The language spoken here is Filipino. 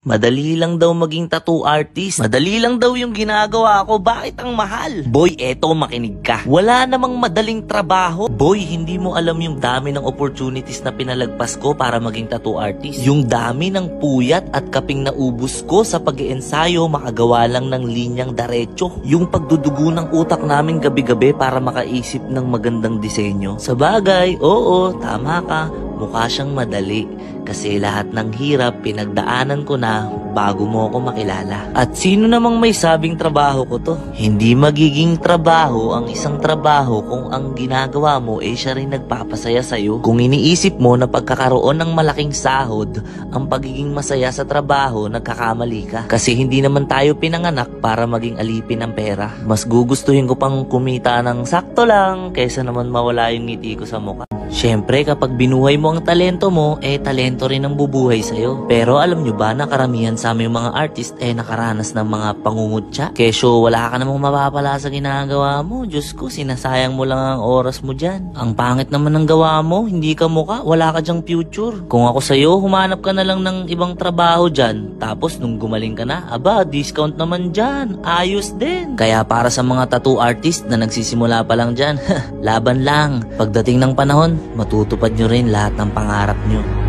Madali lang daw maging tattoo artist. Madali lang daw yung ginagawa ko. Bakit ang mahal? Boy, eto makinig ka. Wala namang madaling trabaho. Boy, hindi mo alam yung dami ng opportunities na pinalagpas ko para maging tattoo artist. Yung dami ng puyat at kaping naubos ko sa pag-iensayo, makagawa lang ng linyang daretso. Yung pagdudugo ng utak namin gabi-gabi para makaisip ng magandang disenyo. Sa bagay, oo, tama ka. Mukha siyang madali kasi lahat ng hirap pinagdaanan ko na bago mo ako makilala. At sino namang may sabing trabaho ko to? Hindi magiging trabaho ang isang trabaho kung ang ginagawa mo siya rin nagpapasaya sa'yo. Kung iniisip mo na pagkakaroon ng malaking sahod ang pagiging masaya sa trabaho, nagkakamali ka. Kasi hindi naman tayo pinanganak para maging alipin ng pera. Mas gugustuhin ko pang kumita ng sakto lang kaysa naman mawala yung ngiti ko sa mukha. Siyempre, kapag binuhay mo ang talento mo, talento rin ang bubuhay sa'yo. Pero alam nyo ba na karamihan sa aming mga artist nakaranas ng mga pangungutya? Kesyo, wala ka namang mapapala sa ginagawa mo. Diyos ko, sinasayang mo lang ang oras mo dyan. Ang pangit naman ng gawa mo, hindi ka mukha, wala ka dyang future. Kung ako sa'yo, humanap ka na lang ng ibang trabaho dyan. Tapos nung gumaling ka na, aba, discount naman dyan. Ayos din. Kaya para sa mga tattoo artist na nagsisimula pa lang dyan, laban lang. Pagdating ng panahon, matutupad nyo rin lahat ng pangarap nyo.